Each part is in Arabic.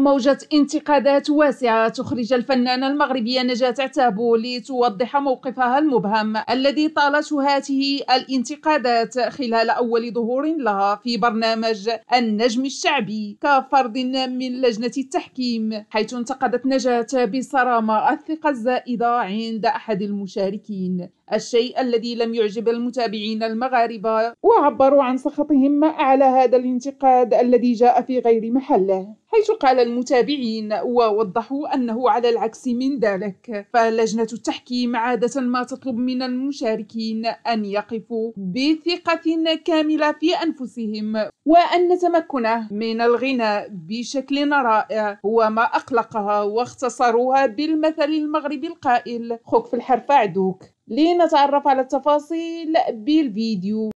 موجة انتقادات واسعة تخرج الفنانة المغربية نجاة عتابو لتوضح موقفها المبهم الذي طالته هذه الانتقادات خلال أول ظهور لها في برنامج النجم الشعبي كفرد من لجنة التحكيم، حيث انتقدت نجاة بصرامة الثقة الزائدة عند أحد المشاركين، الشيء الذي لم يعجب المتابعين المغاربة، وعبروا عن سخطهم على هذا الانتقاد الذي جاء في غير محله، حيث قال المتابعين ووضحوا أنه على العكس من ذلك فلجنة التحكيم عادة ما تطلب من المشاركين أن يقفوا بثقة كاملة في أنفسهم، وأن تمكنه من الغناء بشكل رائع هو ما أقلقها، واختصروها بالمثل المغربي القائل خوك في الحرف عدوك. لنتعرف على التفاصيل بالفيديو.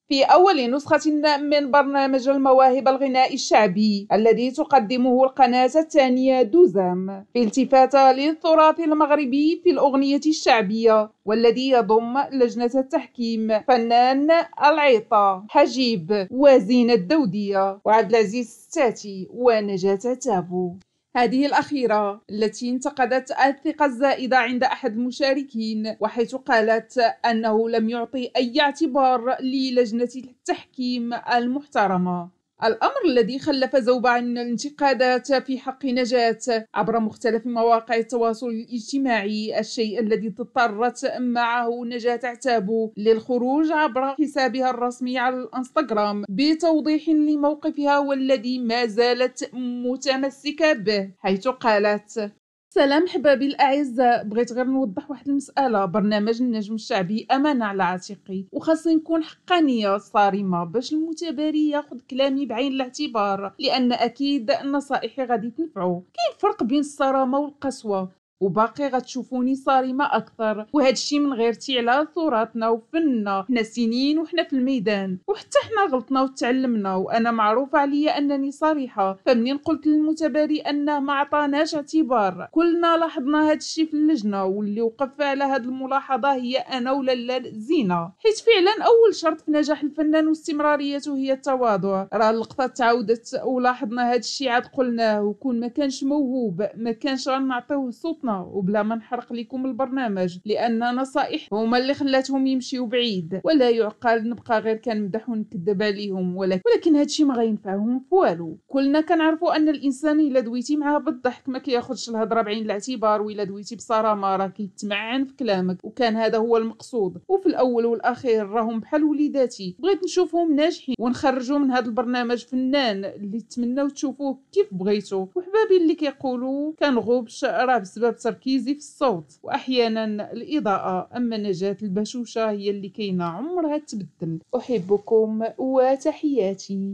في أول نسخة من برنامج المواهب الغناء الشعبي الذي تقدمه القناة الثانية دوزام، في التفاتة للتراث المغربي في الأغنية الشعبية، والذي يضم لجنة التحكيم فنان العيطة حجيب وزينة الدودية وعبد العزيز الستاتي ونجاة عتابو. هذه الأخيرة التي انتقدت الثقة الزائدة عند أحد المشاركين، وحيث قالت أنه لم يعطي أي اعتبار للجنة التحكيم المحترمة، الأمر الذي خلف زوبعة من الانتقادات في حق نجاة عبر مختلف مواقع التواصل الاجتماعي، الشيء الذي اضطرت معه نجاة عتابو للخروج عبر حسابها الرسمي على الانستغرام بتوضيح لموقفها والذي ما زالت متمسكة به، حيث قالت: سلام حبابي الأعزاء، بغيت غير نوضح واحد المسألة. برنامج النجم الشعبي أمانة على عاتقي، وخاصني نكون حقانية صارمة باش المتابري ياخد كلامي بعين الاعتبار، لأن أكيد نصائحي غادي تنفعو. كاين فرق بين الصرامة والقسوة، وباقي غتشوفوني صارمة أكثر، وهذا الشيء من غيرتي على ثراثنا وفننا، حنا سنين وحنا في الميدان، وحتى حنا غلطنا وتعلمنا، وأنا معروف عليا أنني صريحة. فمنين قلت للمتباري أنه ما عطاناش اعتبار، كلنا لاحظنا هذا الشيء في اللجنة، واللي وقف على هذه الملاحظة هي أنا ولالا زينة، حيث فعلا أول شرط في نجاح الفنان واستمراريته هي التواضع. راه اللقطة تعاودت ولاحظنا هذا الشيء عاد قلناه، وكون ما كانش موهوب ما كانش غنعطيوه صوتنا، وبلا ما نحرق لكم البرنامج، لان نصائح هما اللي خلاتهم يمشيو بعيد، ولا يعقل نبقى غير كنمدح ونكذب عليهم، ولكن هادشي ما غينفعهم في والو. كلنا كنعرفوا ان الانسان الا دويتي معاه بالضحك ما كياخذش الهضره بعين الاعتبار، والا دويتي بصرامه راه كيتمعن في كلامك، وكان هذا هو المقصود. وفي الاول والاخير راهم بحال وليداتي، بغيت نشوفهم ناجحين ونخرجوا من هذا البرنامج فنان اللي تمناو تشوفوه كيف بغيتو. وحبابي اللي كيقولوا كنغوبش راه بسبب تركيزي في الصوت واحيانا الاضاءه، اما نجاة البشوشه هي اللي كاينه عمرها تبدل. احبكم وتحياتي.